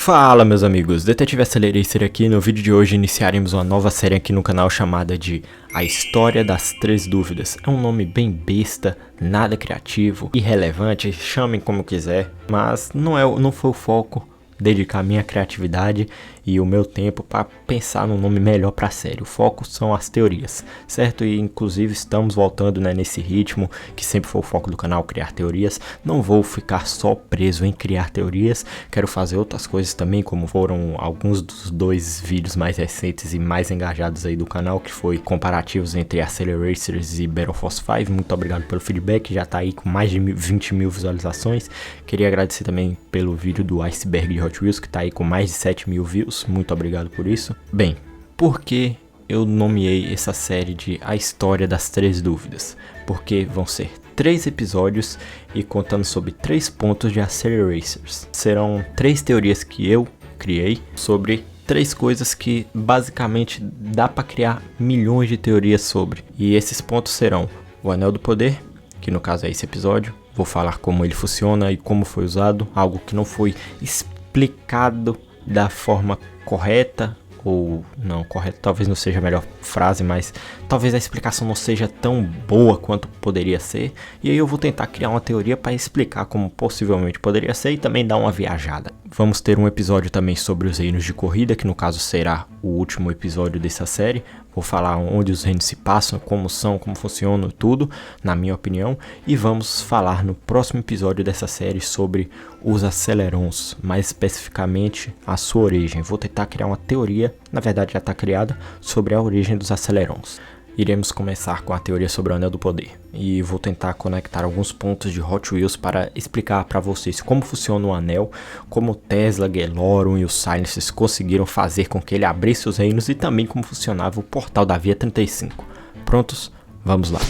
Fala meus amigos, Detetive Accelerator aqui. No vídeo de hoje iniciaremos uma nova série aqui no canal chamada de A História das Três Dúvidas. É um nome bem besta, nada criativo, irrelevante, chamem como quiser, mas não foi o foco dedicar minha criatividade e o meu tempo para pensar num nome melhor para a série. O foco são as teorias, certo? E inclusive estamos voltando nesse ritmo que sempre foi o foco do canal, criar teorias. Não vou ficar só preso em criar teorias, quero fazer outras coisas também, como foram alguns dos dois vídeos mais recentes e mais engajados aí do canal, que foi comparativos entre Accelerators e Battle Force 5. Muito obrigado pelo feedback, já tá aí com mais de 20 mil visualizações. Queria agradecer também pelo vídeo do Iceberg de Hot Wheels, que tá aí com mais de 7 mil views. Muito obrigado por isso. Bem, por que eu nomeei essa série de A História das Três Dúvidas? Porque vão ser 3 episódios e contando sobre 3 pontos de Accelerators. Serão 3 teorias que eu criei sobre 3 coisas que basicamente dá para criar milhões de teorias sobre. E esses pontos serão o Anel do Poder, que no caso é esse episódio. Vou falar como ele funciona e como foi usado, algo que não foi explicado da forma correta, ou não, correto talvez não seja a melhor frase, mas talvez a explicação não seja tão boa quanto poderia ser, e aí eu vou tentar criar uma teoria para explicar como possivelmente poderia ser e também dar uma viajada. Vamos ter um episódio também sobre os reinos de corrida, que no caso será o último episódio dessa série. Vou falar onde os reinos se passam, como são, como funcionam, tudo, na minha opinião. E vamos falar no próximo episódio dessa série sobre os Acelerons, mais especificamente a sua origem. Vou tentar criar uma teoria, na verdade já está criada, sobre a origem dos Acelerons. Iremos começar com a teoria sobre o Anel do Poder. E vou tentar conectar alguns pontos de Hot Wheels para explicar para vocês como funciona o anel, como Tesla, Gelorum e os Silencers conseguiram fazer com que ele abrisse os reinos e também como funcionava o portal da Via 35. Prontos? Vamos lá.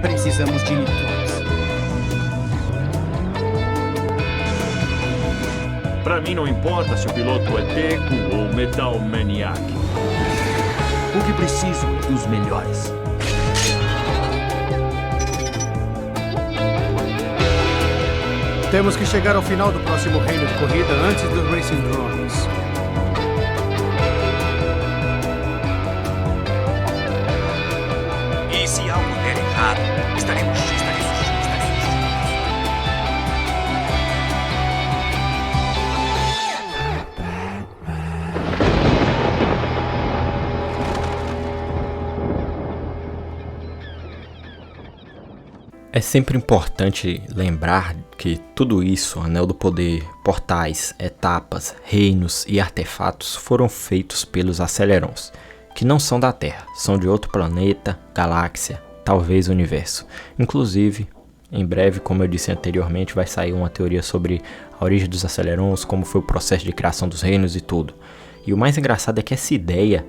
Precisamos de nitrons. Pra mim não importa se o piloto é Teco ou Metal Maniac. O que preciso é dos melhores. Temos que chegar ao final do próximo reino de corrida antes dos Racing Drones. E se algo der errado, estaremos. É sempre importante lembrar que tudo isso, Anel do Poder, portais, etapas, reinos e artefatos foram feitos pelos Acelerons, que não são da Terra, são de outro planeta, galáxia, talvez universo. Inclusive, em breve, como eu disse anteriormente, vai sair uma teoria sobre a origem dos Acelerons, como foi o processo de criação dos reinos e tudo. E o mais engraçado é que essa ideia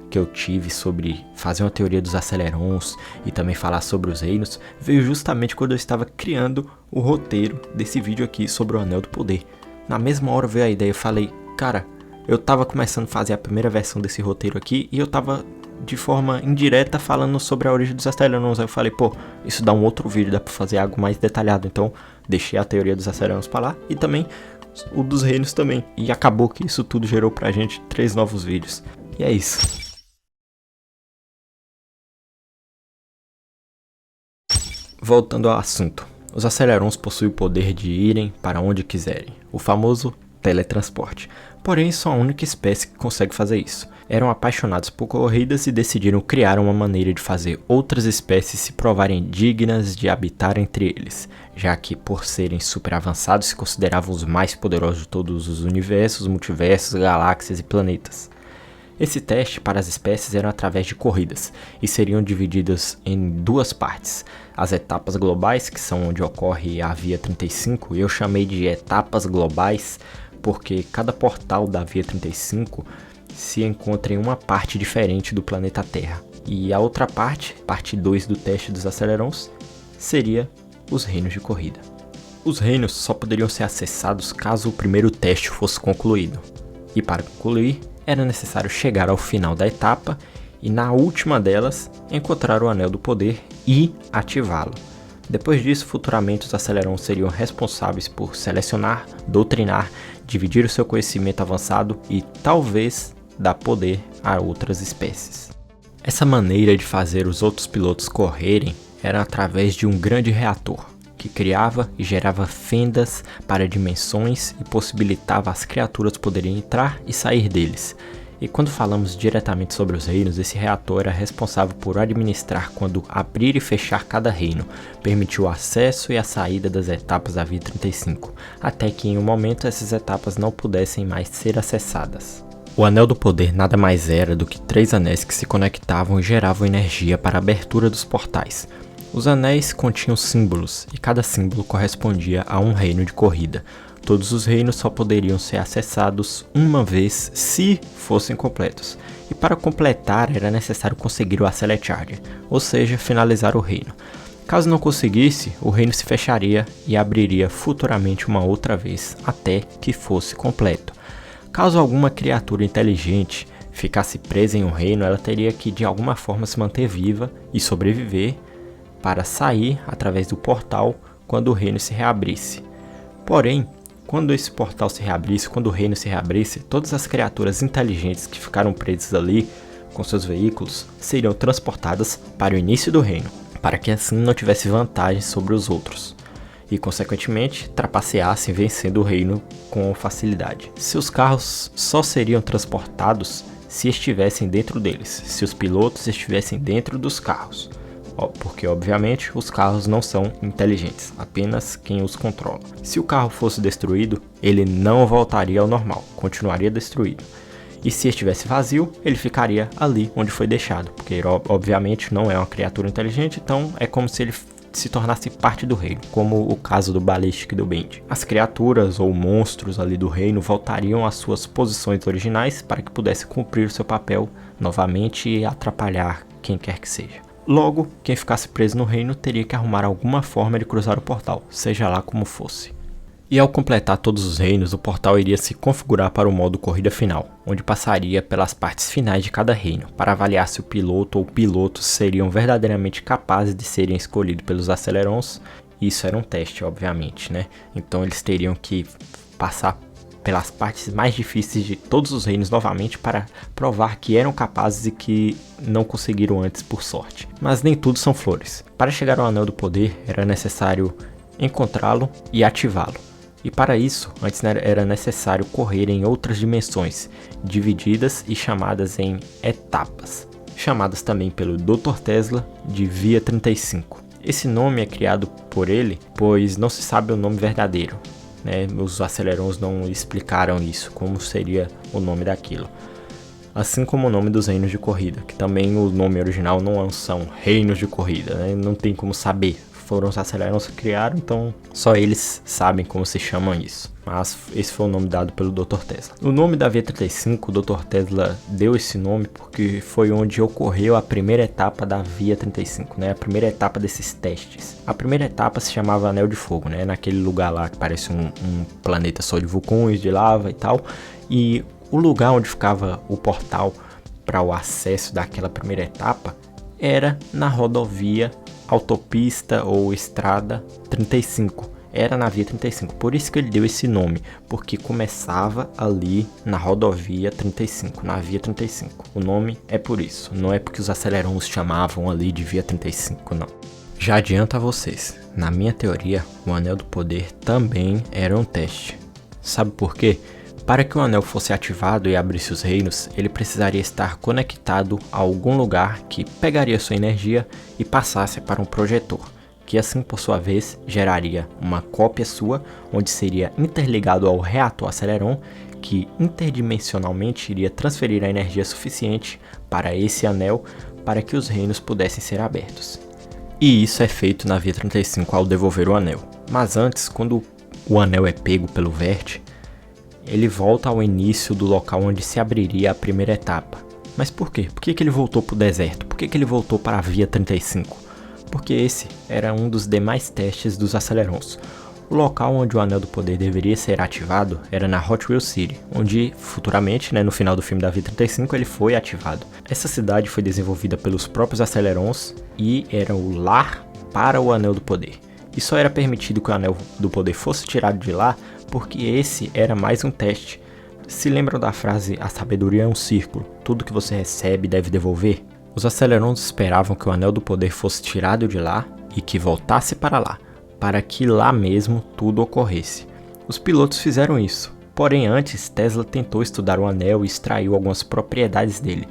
que eu tive sobre fazer uma teoria dos Acelerons e também falar sobre os reinos, veio justamente quando eu estava criando o roteiro desse vídeo aqui sobre o Anel do Poder. Na mesma hora veio a ideia, eu falei, cara, eu tava começando a fazer a primeira versão desse roteiro aqui e eu tava de forma indireta falando sobre a origem dos Acelerons. Aí eu falei, pô, isso dá um outro vídeo, dá pra fazer algo mais detalhado. Então deixei a teoria dos Acelerons pra lá e também o dos reinos também. E acabou que isso tudo gerou pra gente 3 novos vídeos. E é isso. Voltando ao assunto, os Acelerons possuem o poder de irem para onde quiserem, o famoso teletransporte. Porém, são a única espécie que consegue fazer isso. Eram apaixonados por corridas e decidiram criar uma maneira de fazer outras espécies se provarem dignas de habitar entre eles, já que por serem super avançados se consideravam os mais poderosos de todos os universos, multiversos, galáxias e planetas. Esse teste para as espécies era através de corridas e seriam divididas em 2 partes. As etapas globais, que são onde ocorre a Via 35, eu chamei de etapas globais porque cada portal da Via 35 se encontra em uma parte diferente do planeta Terra. E a outra parte, parte 2 do teste dos Acelerons, seria os reinos de corrida. Os reinos só poderiam ser acessados caso o primeiro teste fosse concluído. E para concluir, era necessário chegar ao final da etapa e na última delas encontrar o Anel do Poder e ativá-lo. Depois disso, futuramente os Acelerons seriam responsáveis por selecionar, doutrinar, dividir o seu conhecimento avançado e talvez dar poder a outras espécies. Essa maneira de fazer os outros pilotos correrem era através de um grande reator, que criava e gerava fendas para dimensões e possibilitava as criaturas poderem entrar e sair deles. E quando falamos diretamente sobre os reinos, esse reator era responsável por administrar quando abrir e fechar cada reino, permitiu o acesso e a saída das etapas da Via 35, até que em um momento essas etapas não pudessem mais ser acessadas. O Anel do Poder nada mais era do que 3 anéis que se conectavam e geravam energia para a abertura dos portais. Os anéis continham símbolos, e cada símbolo correspondia a um reino de corrida. Todos os reinos só poderiam ser acessados uma vez se fossem completos, e para completar era necessário conseguir o Accelecharge, ou seja, finalizar o reino. Caso não conseguisse, o reino se fecharia e abriria futuramente uma outra vez, até que fosse completo. Caso alguma criatura inteligente ficasse presa em um reino, ela teria que de alguma forma se manter viva e sobreviver para sair através do portal quando o reino se reabrisse. Porém, quando esse portal se reabrisse, quando o reino se reabrisse, todas as criaturas inteligentes que ficaram presas ali com seus veículos seriam transportadas para o início do reino, para que assim não tivesse vantagem sobre os outros e, consequentemente, trapaceassem vencendo o reino com facilidade. Seus carros só seriam transportados se estivessem dentro deles, se os pilotos estivessem dentro dos carros. Porque obviamente os carros não são inteligentes, apenas quem os controla. Se o carro fosse destruído, ele não voltaria ao normal, continuaria destruído. E se estivesse vazio, ele ficaria ali onde foi deixado, porque obviamente não é uma criatura inteligente, então é como se ele se tornasse parte do reino, como o caso do Ballistic e do Bend. As criaturas ou monstros ali do reino voltariam às suas posições originais para que pudesse cumprir o seu papel novamente e atrapalhar quem quer que seja. Logo, quem ficasse preso no reino teria que arrumar alguma forma de cruzar o portal, seja lá como fosse. E ao completar todos os reinos, o portal iria se configurar para o modo corrida final, onde passaria pelas partes finais de cada reino, para avaliar se o piloto ou pilotos seriam verdadeiramente capazes de serem escolhidos pelos Acelerons. Isso era um teste, obviamente, né? Então eles teriam que passar pelas partes mais difíceis de todos os reinos novamente para provar que eram capazes e que não conseguiram antes por sorte. Mas nem tudo são flores. Para chegar ao Anel do Poder era necessário encontrá-lo e ativá-lo. E para isso, antes era necessário correr em outras dimensões, divididas e chamadas em etapas, chamadas também pelo Dr. Tesla de Via 35. Esse nome é criado por ele, pois não se sabe o nome verdadeiro. Os Acelerons não explicaram isso, como seria o nome daquilo. Assim como o nome dos reinos de corrida, que também o nome original não são reinos de corrida, não tem como saber. Foram os Acelerons que criaram, então só eles sabem como se chama isso. Mas esse foi o nome dado pelo Dr. Tesla. O nome da Via 35, o Dr. Tesla deu esse nome porque foi onde ocorreu a primeira etapa da Via 35, a primeira etapa desses testes. A primeira etapa se chamava Anel de Fogo, naquele lugar lá que parece um planeta só de vulcões, de lava e tal. E o lugar onde ficava o portal para o acesso daquela primeira etapa era na rodovia, autopista ou estrada 35, era na Via 35, por isso que ele deu esse nome, porque começava ali na rodovia 35, na Via 35, o nome é por isso, não é porque os Acelerons chamavam ali de Via 35, não. Já adianto a vocês, na minha teoria, o Anel do Poder também era um teste, sabe por quê? Para que o anel fosse ativado e abrisse os reinos, ele precisaria estar conectado a algum lugar que pegaria sua energia e passasse para um projetor, que assim por sua vez geraria uma cópia sua, onde seria interligado ao reator Aceleron, que interdimensionalmente iria transferir a energia suficiente para esse anel para que os reinos pudessem ser abertos. E isso é feito na Via 35 ao devolver o anel. Mas antes, quando o anel é pego pelo Vert, ele volta ao início do local onde se abriria a primeira etapa. Mas por quê? Por que ele voltou para o deserto? Por que ele voltou para a Via 35? Porque esse era um dos demais testes dos Acelerons. O local onde o Anel do Poder deveria ser ativado era na Hot Wheel City, onde futuramente, no final do filme da V-35, ele foi ativado. Essa cidade foi desenvolvida pelos próprios Acelerons e era o lar para o Anel do Poder. E só era permitido que o Anel do Poder fosse tirado de lá porque esse era mais um teste. Se lembram da frase, a sabedoria é um círculo, tudo que você recebe deve devolver? Os Acelerons esperavam que o Anel do Poder fosse tirado de lá e que voltasse para lá, para que lá mesmo tudo ocorresse. Os pilotos fizeram isso, porém antes Tesla tentou estudar o anel e extraiu algumas propriedades dele.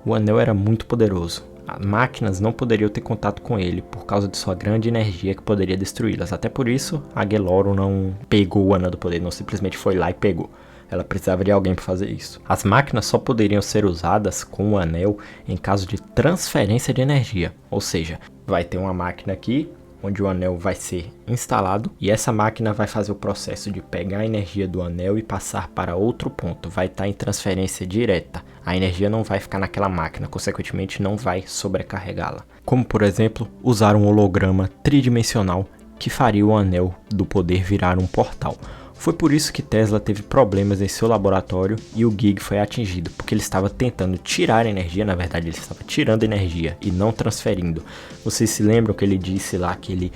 O anel era muito poderoso, as máquinas não poderiam ter contato com ele por causa de sua grande energia que poderia destruí-las. Até por isso a Geloro não pegou o Anel do Poder, não simplesmente foi lá e pegou. Ela precisava de alguém para fazer isso. As máquinas só poderiam ser usadas com o anel em caso de transferência de energia, ou seja, vai ter uma máquina aqui onde o anel vai ser instalado e essa máquina vai fazer o processo de pegar a energia do anel e passar para outro ponto, vai estar em transferência direta. A energia não vai ficar naquela máquina, consequentemente não vai sobrecarregá-la. Como por exemplo, usar um holograma tridimensional que faria o Anel do Poder virar um portal. Foi por isso que Tesla teve problemas em seu laboratório e o Gig foi atingido, porque ele estava tentando tirar energia, na verdade ele estava tirando energia e não transferindo. Vocês se lembram que ele disse lá que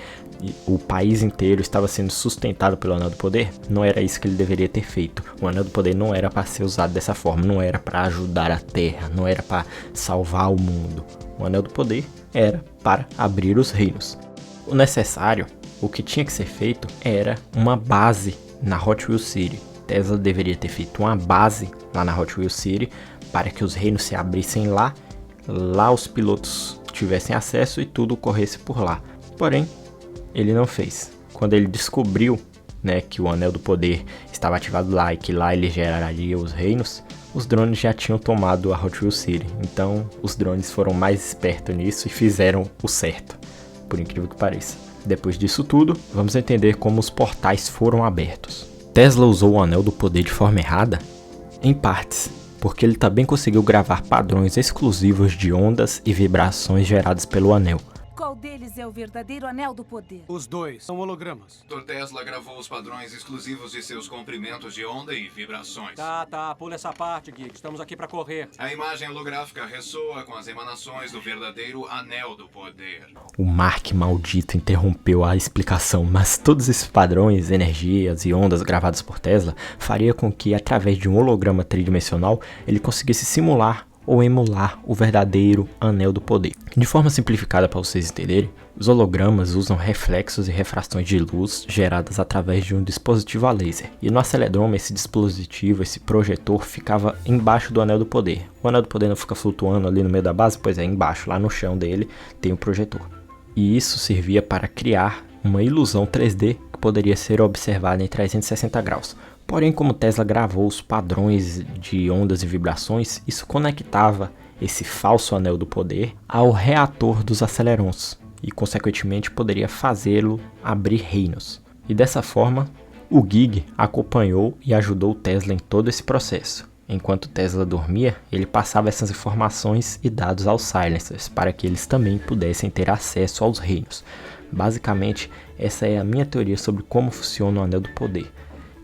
o país inteiro estava sendo sustentado pelo Anel do Poder? Não era isso que ele deveria ter feito. O Anel do Poder não era para ser usado dessa forma, não era para ajudar a Terra, não era para salvar o mundo. O Anel do Poder era para abrir os reinos. O necessário, o que tinha que ser feito, era uma base na Hot Wheel City. Tesla deveria ter feito uma base lá na Hot Wheel City para que os reinos se abrissem lá os pilotos tivessem acesso e tudo ocorresse por lá. Porém, ele não fez. Quando ele descobriu, que o Anel do Poder estava ativado lá e que lá ele geraria os reinos, os drones já tinham tomado a Hot Wheel City. Então, os drones foram mais espertos nisso e fizeram o certo, por incrível que pareça. Depois disso tudo, vamos entender como os portais foram abertos. Tesla usou o Anel do Poder de forma errada? Em partes, porque ele também conseguiu gravar padrões exclusivos de ondas e vibrações geradas pelo anel. Qual deles é o verdadeiro Anel do Poder? Os dois são hologramas. Dr. Tesla gravou os padrões exclusivos de seus comprimentos de onda e vibrações. Tá, pula essa parte, Gig. Estamos aqui para correr. A imagem holográfica ressoa com as emanações do verdadeiro Anel do Poder. O Mark maldito interrompeu a explicação, mas todos esses padrões, energias e ondas gravadas por Tesla faria com que, através de um holograma tridimensional, ele conseguisse simular ou emular o verdadeiro Anel do Poder. De forma simplificada para vocês entenderem, os hologramas usam reflexos e refrações de luz geradas através de um dispositivo a laser. E no Aceleron, esse dispositivo, esse projetor, ficava embaixo do Anel do Poder. O Anel do Poder não fica flutuando ali no meio da base? Pois é, embaixo, lá no chão dele, tem um projetor. E isso servia para criar uma ilusão 3D que poderia ser observada em 360 graus. Porém, como Tesla gravou os padrões de ondas e vibrações, isso conectava esse falso Anel do Poder ao reator dos Acelerons e, consequentemente, poderia fazê-lo abrir reinos. E dessa forma, o Gig acompanhou e ajudou Tesla em todo esse processo. Enquanto Tesla dormia, ele passava essas informações e dados aos Silencers para que eles também pudessem ter acesso aos reinos. Basicamente, essa é a minha teoria sobre como funciona o Anel do Poder.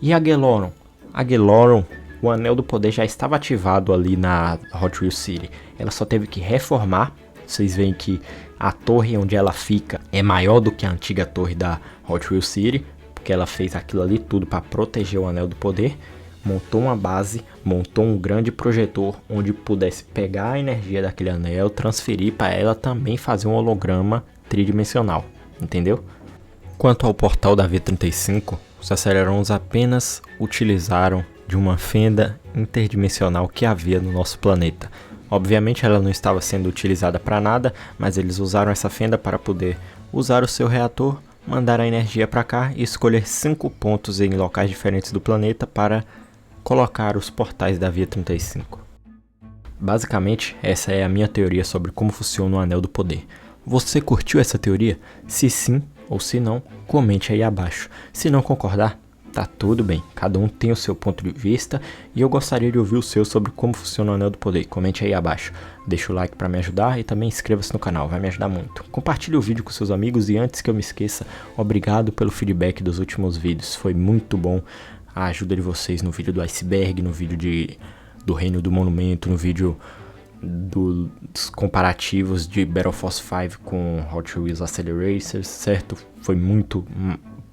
E a Geloro? A Geloro, o Anel do Poder já estava ativado ali na Hot Wheel City. Ela só teve que reformar. Vocês veem que a torre onde ela fica é maior do que a antiga torre da Hot Wheel City, porque ela fez aquilo ali tudo para proteger o Anel do Poder. Montou uma base, montou um grande projetor onde pudesse pegar a energia daquele anel, transferir para ela também fazer um holograma tridimensional, entendeu? Quanto ao portal da V-35, os Acelerons apenas utilizaram de uma fenda interdimensional que havia no nosso planeta. Obviamente ela não estava sendo utilizada para nada, mas eles usaram essa fenda para poder usar o seu reator, mandar a energia para cá e escolher 5 pontos em locais diferentes do planeta para colocar os portais da V-35. Basicamente, essa é a minha teoria sobre como funciona o Anel do Poder. Você curtiu essa teoria? Se sim ou se não, comente aí abaixo. Se não concordar, tá tudo bem, cada um tem o seu ponto de vista e eu gostaria de ouvir o seu sobre como funciona o Anel do Poder. Comente aí abaixo, deixa o like pra me ajudar e também inscreva-se no canal, vai me ajudar muito. Compartilhe o vídeo com seus amigos e antes que eu me esqueça, obrigado pelo feedback dos últimos vídeos, foi muito bom a ajuda de vocês no vídeo do iceberg, no vídeo do Reino do Monumento, no vídeo dos comparativos de Battle Force 5 com Hot Wheels Accelerators, certo? Foi muito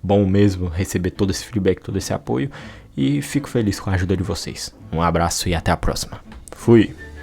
bom mesmo receber todo esse feedback, todo esse apoio e fico feliz com a ajuda de vocês. Um abraço e até a próxima. Fui!